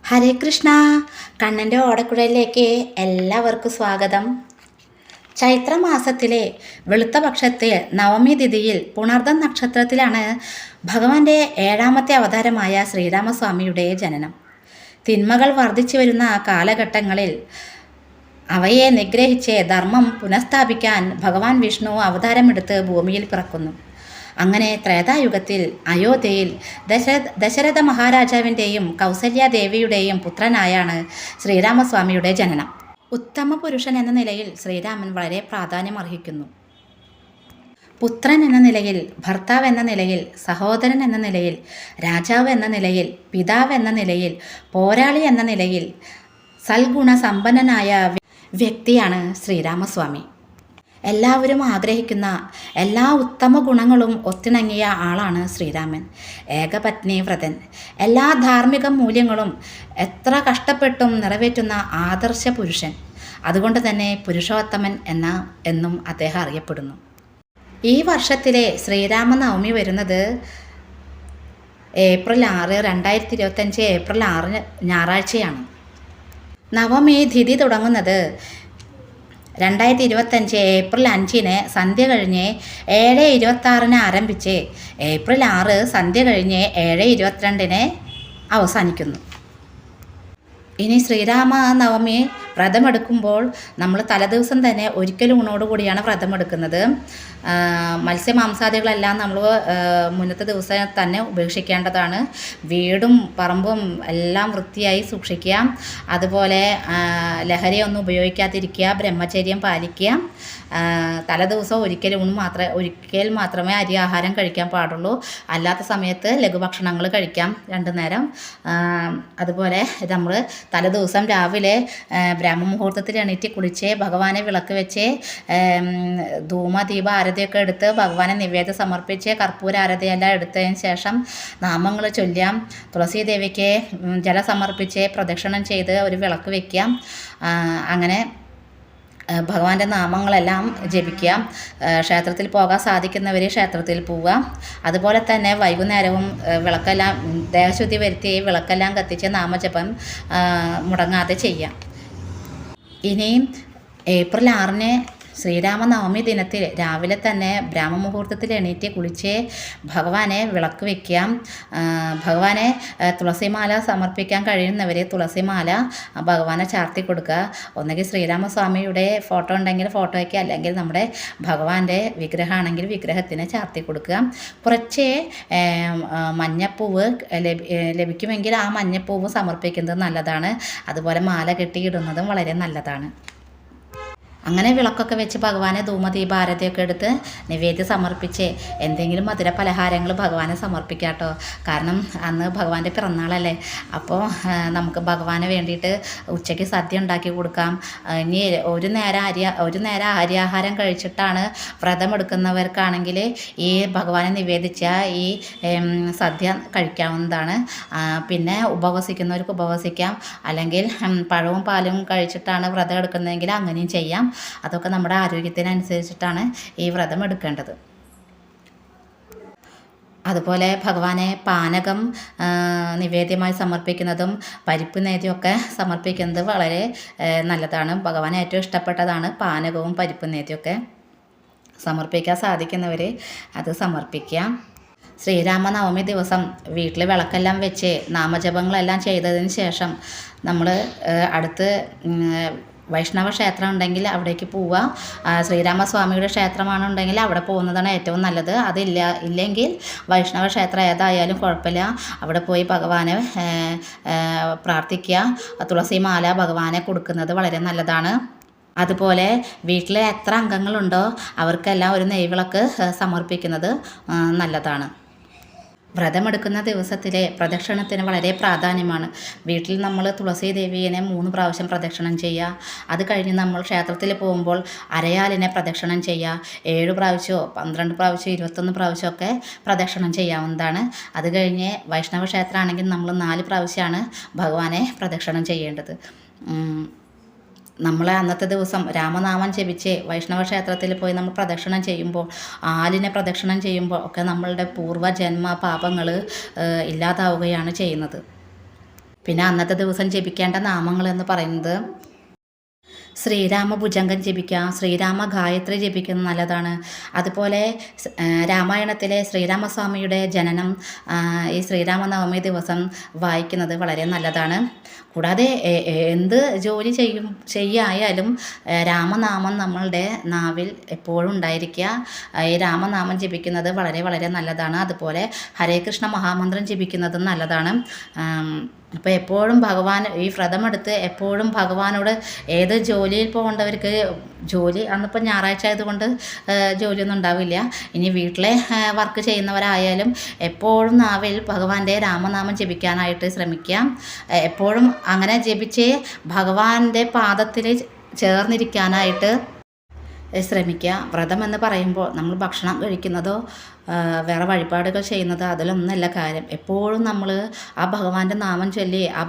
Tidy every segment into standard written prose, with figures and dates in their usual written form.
ഹരേ കൃഷ്ണ. കണ്ണൻ്റെ ഓടക്കുഴലിലേക്ക് എല്ലാവർക്കും സ്വാഗതം. ചൈത്രമാസത്തിലെ വെളുത്ത പക്ഷത്തെ നവമി തിഥിയിൽ പുണർദം നക്ഷത്രത്തിലാണ് ഭഗവാന്റെ 7ാമത്തെ അവതാരമായ ശ്രീരാമസ്വാമിയുടെ ജനനം. തിന്മകൾ വർദ്ധിച്ചു വരുന്ന കാലഘട്ടങ്ങളിൽ അവയെ നിഗ്രഹിച്ച് ധർമ്മം പുനഃസ്ഥാപിക്കാൻ ഭഗവാൻ വിഷ്ണു അവതാരമെടുത്ത് ഭൂമിയിൽ പിറക്കുന്നു. അങ്ങനെ ത്രേതായുഗത്തിൽ അയോധ്യയിൽ ദശരഥ മഹാരാജാവിൻ്റെയും കൗസല്യാദേവിയുടെയും പുത്രനായാണ് ശ്രീരാമസ്വാമിയുടെ ജനനം. ഉത്തമ പുരുഷൻ എന്ന നിലയിൽ ശ്രീരാമൻ വളരെ പ്രാധാന്യം അർഹിക്കുന്നു. പുത്രൻ എന്ന നിലയിൽ, ഭർത്താവ് എന്ന നിലയിൽ, സഹോദരൻ എന്ന നിലയിൽ, രാജാവ് എന്ന നിലയിൽ, പിതാവ് എന്ന നിലയിൽ, പോരാളി എന്ന നിലയിൽ സൽഗുണ സമ്പന്നനായ വ്യക്തിയാണ് ശ്രീരാമസ്വാമി. എല്ലാവരും ആഗ്രഹിക്കുന്ന എല്ലാ ഉത്തമ ഗുണങ്ങളും ഒത്തിണങ്ങിയ ആളാണ് ശ്രീരാമൻ. ഏകപത്നി വ്രതൻ, എല്ലാ ധാർമ്മിക മൂല്യങ്ങളും എത്ര കഷ്ടപ്പെട്ടും നിറവേറ്റുന്ന ആദർശ പുരുഷൻ. അതുകൊണ്ട് തന്നെ പുരുഷോത്തമൻ എന്നും അദ്ദേഹം അറിയപ്പെടുന്നു. ഈ വർഷത്തിലെ ശ്രീരാമനവമി വരുന്നത് ഏപ്രിൽ 6, 2025 ഏപ്രിൽ 6 ഞായറാഴ്ചയാണ്. നവമി തിഥി തുടങ്ങുന്നത് 2025 ഏപ്രിൽ 5 സന്ധ്യ കഴിഞ്ഞ് 7:26 ആരംഭിച്ച് ഏപ്രിൽ 6 സന്ധ്യ കഴിഞ്ഞ് 7:22 അവസാനിക്കുന്നു. ഇനി ശ്രീരാമ നവമി വ്രതമെടുക്കുമ്പോൾ നമ്മൾ തലേദിവസം തന്നെ ഒരിക്കൽ ഊണോടുകൂടിയാണ് വ്രതമെടുക്കുന്നത്. മത്സ്യമാംസാദികളെല്ലാം നമ്മൾ മുന്നത്തെ ദിവസം തന്നെ ഉപേക്ഷിക്കേണ്ടതാണ്. വീടും പറമ്പും എല്ലാം വൃത്തിയായി സൂക്ഷിക്കുക. അതുപോലെ ലഹരിയൊന്നും ഉപയോഗിക്കാതിരിക്കുക, ബ്രഹ്മചര്യം പാലിക്കുക. തലേദിവസം ഒരിക്കൽ മാത്രമേ അരി ആഹാരം കഴിക്കാൻ പാടുള്ളൂ. അല്ലാത്ത സമയത്ത് ലഘുഭക്ഷണങ്ങൾ കഴിക്കാം 2 നേരം. അതുപോലെ നമ്മൾ തലേദിവസം രാവിലെ ബ്രഹ്മമുഹൂർത്തത്തിൽ എണീറ്റ് കുളിച്ച് ഭഗവാനെ വിളക്ക് വെച്ച് ധൂമദീപ ആരതിയൊക്കെ എടുത്ത് ഭഗവാനെ നിവേദ്യം സമർപ്പിച്ച് കർപ്പൂര ആരതിയെല്ലാം എടുത്തതിന് ശേഷം നാമങ്ങൾ ചൊല്ലാം. തുളസീദേവിക്ക് ജലം സമർപ്പിച്ച് പ്രദക്ഷിണം ചെയ്ത് ഒരു വിളക്ക് വയ്ക്കാം. അങ്ങനെ ഭഗവാന്റെ നാമങ്ങളെല്ലാം ജപിക്കുക. ക്ഷേത്രത്തിൽ പോകാൻ സാധിക്കുന്നവർ ക്ഷേത്രത്തിൽ പോവുക. അതുപോലെ തന്നെ വൈകുന്നേരവും വിളക്കെല്ലാം ദേഹശുദ്ധി വരുത്തി വിളക്കെല്ലാം കത്തിച്ച് നാമജപം മുടങ്ങാതെ ചെയ്യാം. ഇനിയും ഏപ്രിൽ 6 ശ്രീരാമനവമി ദിനത്തിൽ രാവിലെ തന്നെ ബ്രാഹ്മമുഹൂർത്തത്തിൽ എണീറ്റ് കുളിച്ച് ഭഗവാനെ വിളക്ക് വയ്ക്കാം. ഭഗവാനെ തുളസിമാല സമർപ്പിക്കാൻ കഴിയുന്നവർ തുളസിമാല ഭഗവാനെ ചാർത്തി കൊടുക്കുക. ഒന്നുകിൽ ശ്രീരാമസ്വാമിയുടെ ഫോട്ടോ ഉണ്ടെങ്കിൽ ഫോട്ടോയ്ക്ക്, അല്ലെങ്കിൽ നമ്മുടെ ഭഗവാന്റെ വിഗ്രഹമാണെങ്കിൽ വിഗ്രഹത്തിന് ചാർത്തി കൊടുക്കുക. കുറച്ച് മഞ്ഞപ്പൂവ് ലഭിക്കുമെങ്കിൽ ആ മഞ്ഞപ്പൂവ് സമർപ്പിക്കുന്നത് നല്ലതാണ്. അതുപോലെ മാല കെട്ടിയിടുന്നതും വളരെ നല്ലതാണ്. അങ്ങനെ വിളക്കൊക്കെ വെച്ച് ഭഗവാനെ ധൂമദീപ ആരതിയൊക്കെ എടുത്ത് നിവേദ്യം സമർപ്പിച്ച് എന്തെങ്കിലും മധുര പലഹാരങ്ങൾ ഭഗവാനെ സമർപ്പിക്കാം കേട്ടോ. കാരണം അന്ന് ഭഗവാന്റെ പിറന്നാളല്ലേ. അപ്പോൾ നമുക്ക് ഭഗവാന് വേണ്ടിയിട്ട് ഉച്ചയ്ക്ക് സദ്യ ഉണ്ടാക്കി കൊടുക്കാം. ഇനി ഒരു നേരം അരിയാഹാരം കഴിച്ചിട്ടാണ് വ്രതമെടുക്കുന്നവർക്കാണെങ്കിൽ ഈ ഭഗവാനെ നിവേദിച്ച ഈ സദ്യ കഴിക്കാവുന്നതാണ്. പിന്നെ ഉപവസിക്കുന്നവർക്ക് ഉപവസിക്കാം. അല്ലെങ്കിൽ പഴവും പാലും കഴിച്ചിട്ടാണ് വ്രതം എടുക്കുന്നതെങ്കിൽ അങ്ങനെയും ചെയ്യാം. അതൊക്കെ നമ്മുടെ ആരോഗ്യത്തിനനുസരിച്ചിട്ടാണ് ഈ വ്രതം എടുക്കേണ്ടത്. അതുപോലെ ഭഗവാനെ പാനകം നിവേദ്യമായി സമർപ്പിക്കുന്നതും പരിപ്പ് നേദ്യമൊക്കെ സമർപ്പിക്കുന്നത് വളരെ നല്ലതാണ്. ഭഗവാന് ഏറ്റവും ഇഷ്ടപ്പെട്ടതാണ് പാനകവും പരിപ്പ് നേദ്യമൊക്കെ. സമർപ്പിക്കാൻ സാധിക്കുന്നവർ അത് സമർപ്പിക്കാം. ശ്രീരാമനവമി ദിവസം വീട്ടിൽ വിളക്കെല്ലാം വെച്ച് നാമജപങ്ങളെല്ലാം ചെയ്തതിന് ശേഷം നമ്മൾ അടുത്ത് വൈഷ്ണവ ക്ഷേത്രം ഉണ്ടെങ്കിൽ അവിടേക്ക് പോവുക. ശ്രീരാമസ്വാമിയുടെ ക്ഷേത്രമാണുണ്ടെങ്കിൽ അവിടെ പോകുന്നതാണ് ഏറ്റവും നല്ലത്. ഇല്ലെങ്കിൽ വൈഷ്ണവ ക്ഷേത്രം ഏതായാലും കുഴപ്പമില്ല. അവിടെ പോയി ഭഗവാനെ പ്രാർത്ഥിക്കുക. തുളസിമാല ഭഗവാനെ കൊടുക്കുന്നത് വളരെ നല്ലതാണ്. അതുപോലെ വീട്ടിൽ എത്ര അംഗങ്ങളുണ്ടോ അവർക്കെല്ലാം ഒരു നെയ്വിളക്ക് സമർപ്പിക്കുന്നത് നല്ലതാണ്. വ്രതമെടുക്കുന്ന ദിവസത്തിലെ പ്രദക്ഷിണത്തിന് വളരെ പ്രാധാന്യമാണ്. വീട്ടിൽ നമ്മൾ തുളസി ദേവിയെ 3 പ്രാവശ്യം പ്രദക്ഷിണം ചെയ്യുക. അത് കഴിഞ്ഞ് നമ്മൾ ക്ഷേത്രത്തിൽ പോകുമ്പോൾ അരയാലിനെ പ്രദക്ഷിണം ചെയ്യുക. 7 പ്രാവശ്യമോ 12 പ്രാവശ്യമോ 21 പ്രാവശ്യമൊക്കെ പ്രദക്ഷിണം ചെയ്യാവുന്നതാണ്. അത് കഴിഞ്ഞ് വൈഷ്ണവ ക്ഷേത്രമാണെങ്കിൽ നമ്മൾ 4 പ്രാവശ്യമാണ് ഭഗവാനെ പ്രദക്ഷിണം ചെയ്യേണ്ടത്. നമ്മൾ അന്നത്തെ ദിവസം രാമനാമം ജപിച്ച് വൈഷ്ണവ ക്ഷേത്രത്തിൽ പോയി നമ്മൾ പ്രദക്ഷിണം ചെയ്യുമ്പോൾ, ആലിനെ പ്രദക്ഷിണം ചെയ്യുമ്പോൾ ഒക്കെ നമ്മളുടെ പൂർവ്വജന്മ പാപങ്ങൾ ഇല്ലാതാവുകയാണ് ചെയ്യുന്നത്. പിന്നെ അന്നത്തെ ദിവസം ജപിക്കേണ്ട നാമങ്ങൾ എന്ന് പറയുന്നത് ശ്രീരാമ ഭുജംഗം ജപിക്കുക, ശ്രീരാമ ഗായത്രി ജപിക്കുന്നത് നല്ലതാണ്. അതുപോലെ രാമായണത്തിലെ ശ്രീരാമസ്വാമിയുടെ ജനനം ഈ ശ്രീരാമനവമി ദിവസം വായിക്കുന്നത് വളരെ നല്ലതാണ്. കൂടാതെ എന്ത് ജോലി ചെയ്യായാലും രാമനാമം നമ്മളുടെ നാവിൽ എപ്പോഴും ഉണ്ടായിരിക്കുക. ഈ രാമനാമം ജപിക്കുന്നത് വളരെ വളരെ നല്ലതാണ്. അതുപോലെ ഹരേ കൃഷ്ണ മഹാമന്ത്രം ജപിക്കുന്നതും നല്ലതാണ്. അപ്പോൾ എപ്പോഴും ഭഗവാൻ ഈ വ്രതമെടുത്ത് എപ്പോഴും ഭഗവാനോട് ഏത് ജോലിയിൽ പോകേണ്ടവർക്ക് ജോലി അന്നിപ്പോൾ ഞായറാഴ്ച ആയതുകൊണ്ട് ജോലിയൊന്നും ഉണ്ടാവില്ല. ഇനി വീട്ടിലെ വർക്ക് ചെയ്യുന്നവരായാലും എപ്പോഴും നാവിൽ ഭഗവാന്റെ രാമനാമം ജപിക്കാനായിട്ട് ശ്രമിക്കുക. എപ്പോഴും അങ്ങനെ ജപിച്ച് ഭഗവാന്റെ പാദത്തിൽ ചേർന്നിരിക്കാനായിട്ട് ശ്രമിക്കുക. വ്രതം എന്ന് പറയുമ്പോൾ നമ്മൾ ഭക്ഷണം കഴിക്കുന്നതോ വേറെ വഴിപാടുകൾ ചെയ്യുന്നത് അതിലൊന്നല്ല കാര്യം. എപ്പോഴും നമ്മൾ ആ ഭഗവാന്റെ നാമം ചൊല്ലി ആ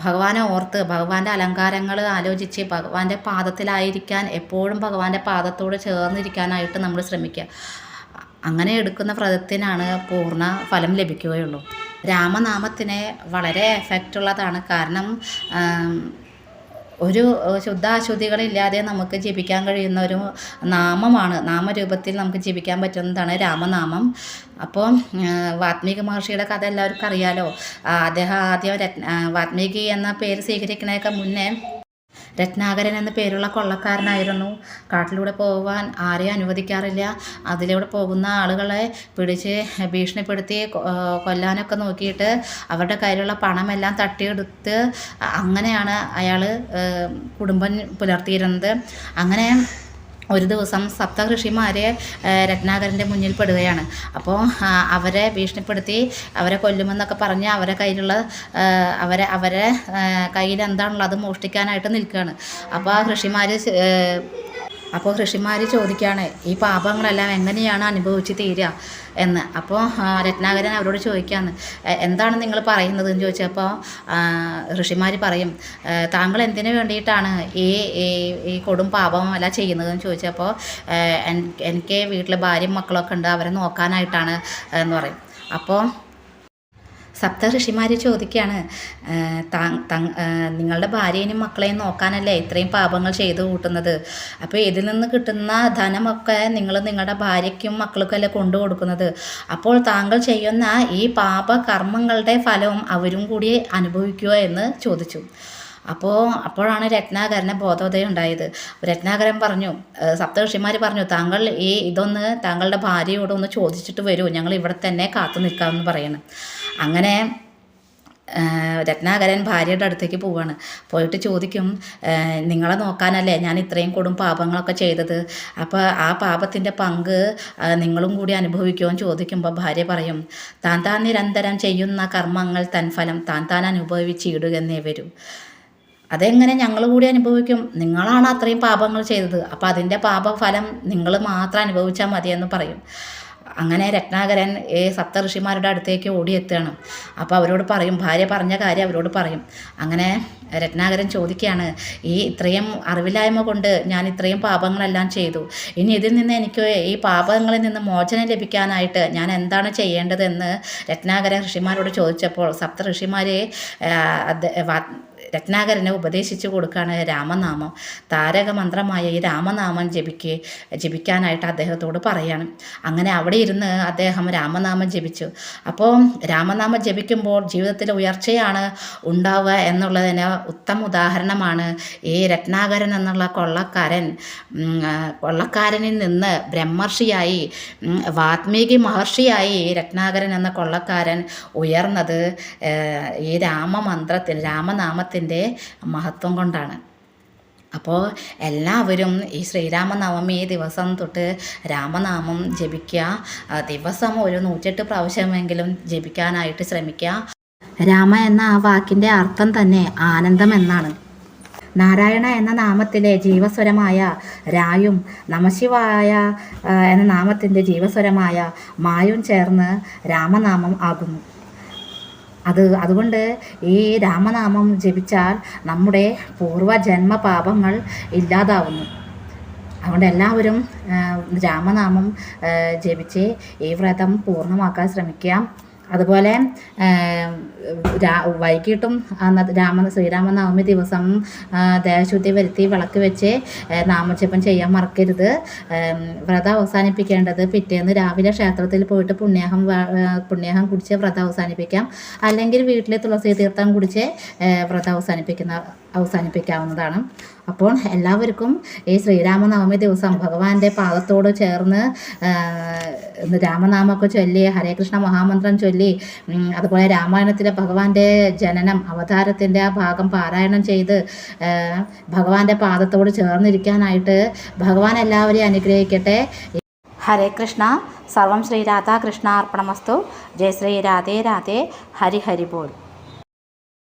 ഭഗവാനെ ഓർത്ത് ഭഗവാന്റെ അലങ്കാരങ്ങൾ ആലോചിച്ച് ഭഗവാന്റെ പാദത്തിലായിരിക്കാൻ എപ്പോഴും ഭഗവാന്റെ പാദത്തോട് ചേർന്നിരിക്കാനായിട്ട് നമ്മൾ ശ്രമിക്കുക. അങ്ങനെ എടുക്കുന്ന വ്രതത്തിനാണ് പൂർണ്ണ ഫലം ലഭിക്കുകയുള്ളൂ. രാമനാമത്തിന് വളരെ എഫക്റ്റുള്ളതാണ്. കാരണം ഒരു ശുദ്ധാശുദ്ധികളില്ലാതെ നമുക്ക് ജപിക്കാൻ കഴിയുന്ന ഒരു നാമമാണ്. നാമരൂപത്തിൽ നമുക്ക് ജപിക്കാൻ പറ്റുന്നതാണ് രാമനാമം. അപ്പോൾ വാത്മീകി മഹർഷിയുടെ കഥ എല്ലാവർക്കും അറിയാലോ. അദ്ദേഹം ആദ്യം വാത്മീകി എന്ന പേര് സ്വീകരിക്കുന്നതിനൊക്കെ മുന്നേ രത്നാകരൻ എന്ന പേരുള്ള കൊള്ളക്കാരനായിരുന്നു. കാട്ടിലൂടെ പോകാൻ ആരെയും അനുവദിക്കാറില്ല. അതിലൂടെ പോകുന്ന ആളുകളെ പിടിച്ച് ഭീഷണിപ്പെടുത്തി കൊല്ലാനൊക്കെ നോക്കിയിട്ട് അവരുടെ കയ്യിലുള്ള പണമെല്ലാം തട്ടിയെടുത്ത് അങ്ങനെയാണ് അയാൾ കുടുംബം പുലർത്തിയിരുന്നത്. അങ്ങനെ ഒരു ദിവസം സപ്തഋഷിമാരെ രത്നാകരൻ്റെ മുന്നിൽ പെടുകയാണ്. അപ്പോൾ അവരെ ഭീഷണിപ്പെടുത്തി അവരെ കൊല്ലുമെന്നൊക്കെ പറഞ്ഞ് അവരെ കയ്യിലുള്ള അവരെ കയ്യിൽ എന്താണുള്ളത് അത് മോഷ്ടിക്കാനായിട്ട് നിൽക്കുകയാണ്. അപ്പോൾ ഋഷിമാർ ചോദിക്കുകയാണ് ഈ പാപങ്ങളെല്ലാം എങ്ങനെയാണ് അനുഭവിച്ച് തീരുക എന്ന്. അപ്പോൾ രത്നാകരൻ അവരോട് ചോദിക്കുകയാണ് എന്താണ് നിങ്ങൾ പറയുന്നത് എന്ന് ചോദിച്ചപ്പോൾ ഋഷിമാർ പറയും താങ്കൾ എന്തിനു വേണ്ടിയിട്ടാണ് ഈ കൊടും പാപമെല്ലാം ചെയ്യുന്നതെന്ന് ചോദിച്ചപ്പോൾ എനിക്ക് വീട്ടിൽ ഭാര്യയും മക്കളൊക്കെ ഉണ്ട്, അവരെ നോക്കാനായിട്ടാണ് എന്ന് പറയും. അപ്പോൾ സപ്തഋഷിമാർ ചോദിക്കുകയാണ് നിങ്ങളുടെ ഭാര്യയും മക്കളെയും നോക്കാനല്ലേ ഇത്രയും പാപങ്ങൾ ചെയ്തു കൂട്ടുന്നത്? അപ്പോൾ ഇതിൽ നിന്ന് കിട്ടുന്ന ധനമൊക്കെ നിങ്ങൾ നിങ്ങളുടെ ഭാര്യയ്ക്കും മക്കൾക്കും അല്ലേ കൊണ്ടു കൊടുക്കുന്നത്. അപ്പോൾ താങ്കൾ ചെയ്യുന്ന ഈ പാപകർമ്മങ്ങളുടെ ഫലവും അവരും കൂടി അനുഭവിക്കുക എന്ന് ചോദിച്ചു. അപ്പോഴാണ് രത്നാകരന് ബോധോദയം ഉണ്ടായത്. രത്നാകരൻ പറഞ്ഞു, സപ്തഋഷിമാർ പറഞ്ഞു താങ്കൾ ഇതൊന്ന് താങ്കളുടെ ഭാര്യയോട് ഒന്ന് ചോദിച്ചിട്ട് വരൂ, ഞങ്ങൾ ഇവിടെ തന്നെ കാത്തു നിൽക്കാമെന്ന് പറയണം. അങ്ങനെ രത്നാകരൻ ഭാര്യയുടെ അടുത്തേക്ക് പോവാണ്. പോയിട്ട് ചോദിക്കും നിങ്ങളെ നോക്കാനല്ലേ ഞാൻ ഇത്രയും കൊടും പാപങ്ങളൊക്കെ ചെയ്തത്, അപ്പോൾ ആ പാപത്തിൻ്റെ പങ്ക് നിങ്ങളും കൂടി അനുഭവിക്കുമെന്ന് ചോദിക്കുമ്പോൾ ഭാര്യ പറയും താൻ നിരന്തരം ചെയ്യുന്ന കർമ്മങ്ങൾ തൻഫലം താൻ അനുഭവിച്ചിടുകയെന്നേ വരൂ. അതെങ്ങനെ ഞങ്ങൾ കൂടി അനുഭവിക്കും? നിങ്ങളാണ് അത്രയും പാപങ്ങൾ ചെയ്തത്, അപ്പോൾ അതിൻ്റെ പാപഫലം നിങ്ങൾ മാത്രം അനുഭവിച്ചാൽ മതിയെന്ന് പറയും. അങ്ങനെ രത്നാകരൻ സപ്തഋഷിമാരുടെ അടുത്തേക്ക് ഓടിയെത്തുകയാണ്. അപ്പോൾ അവരോട് പറയും, ഭാര്യ പറഞ്ഞ കാര്യം അവരോട് പറയും. അങ്ങനെ രത്നാകരൻ ചോദിക്കുകയാണ് ഇത്രയും അറിവില്ലായ്മ കൊണ്ട് ഞാൻ ഇത്രയും പാപങ്ങളെല്ലാം ചെയ്തു, ഇനി ഇതിൽ നിന്ന് എനിക്ക് ഈ പാപങ്ങളിൽ നിന്ന് മോചനം ലഭിക്കാനായിട്ട് ഞാൻ എന്താണ് ചെയ്യേണ്ടതെന്ന് രത്നാകരൻ ഋഷിമാരോട് ചോദിച്ചപ്പോൾ സപ്തഋഷിമാരെ രത്നാകരനെ ഉപദേശിച്ചു കൊടുക്കുകയാണ് രാമനാമം. താരകമന്ത്രമായ ഈ രാമനാമം ജപിക്കാനായിട്ട് അദ്ദേഹത്തോട് പറയാണ്. അങ്ങനെ അവിടെ ഇരുന്ന് അദ്ദേഹം രാമനാമം ജപിച്ചു. അപ്പോൾ രാമനാമം ജപിക്കുമ്പോൾ ജീവിതത്തിൽ ഉയർച്ചയാണ് ഉണ്ടാവുക എന്നുള്ളതിന് ഉത്തമ ഉദാഹരണമാണ് ഈ രത്നാകരൻ എന്നുള്ള കൊള്ളക്കാരനിൽ നിന്ന് ബ്രഹ്മർഷിയായി വാത്മീകി മഹർഷിയായി രത്നാകരൻ എന്ന കൊള്ളക്കാരൻ ഉയർന്നത് ഈ രാമനാമത്തിൻ്റെ മഹത്വം കൊണ്ടാണ്. അപ്പോൾ എല്ലാവരും ഈ ശ്രീരാമനവമി ദിവസം തൊട്ട് രാമനാമം ജപിക്കുക. ദിവസം ഒരു 108 പ്രാവശ്യമെങ്കിലും ജപിക്കാനായിട്ട് ശ്രമിക്കുക. രാമ എന്ന ആ വാക്കിൻ്റെ അർത്ഥം തന്നെ ആനന്ദം എന്നാണ്. നാരായണ എന്ന നാമത്തിലെ ജീവസ്വരമായ രായും നമശിവായ എന്ന നാമത്തിൻ്റെ ജീവസ്വരമായ മായും ചേർന്ന് രാമനാമം ആകുന്നു. അതുകൊണ്ട് ഈ രാമനാമം ജപിച്ചാൽ നമ്മുടെ പൂർവ്വജന്മ പാപങ്ങൾ ഇല്ലാതാവുന്നു. അതുകൊണ്ട് എല്ലാവരും രാമനാമം ജപിച്ച് ഈ വ്രതം പൂർണ്ണമാക്കാൻ ശ്രമിക്കുക. അതുപോലെ വൈകിട്ടും ശ്രീരാമനവമി ദിവസം ദേഹശുദ്ധി വരുത്തി വിളക്ക് വെച്ച് നാമജപം ചെയ്യാൻ മറക്കരുത്. വ്രതം അവസാനിപ്പിക്കേണ്ടത് പിറ്റേന്ന് രാവിലെ ക്ഷേത്രത്തിൽ പോയിട്ട് പുണ്യാഹം കുടിച്ച് വ്രതം അവസാനിപ്പിക്കാം. അല്ലെങ്കിൽ വീട്ടിലെ തുളസി തീർത്ഥം കുടിച്ച് വ്രതം അവസാനിപ്പിക്കാവുന്നതാണ്. അപ്പോൾ എല്ലാവർക്കും ഈ ശ്രീരാമനവമി ദിവസം ഭഗവാന്റെ പാദത്തോട് ചേർന്ന് രാമനാമമൊക്കെ ചൊല്ലി ഹരേ കൃഷ്ണ മഹാമന്ത്രം ചൊല്ലി അതുപോലെ രാമായണത്തിലെ ഭഗവാന്റെ ജനനം അവതാരത്തിൻ്റെ ആ ഭാഗം പാരായണം ചെയ്ത് ഭഗവാന്റെ പാദത്തോട് ചേർന്നിരിക്കാനായിട്ട് ഭഗവാൻ എല്ലാവരെയും അനുഗ്രഹിക്കട്ടെ. ഹരേ കൃഷ്ണ. സർവം ശ്രീ രാധാകൃഷ്ണ അർപ്പണമസ്തു. ജയ ശ്രീ രാധേ രാധേ. ഹരി ഹരി ബോൾ.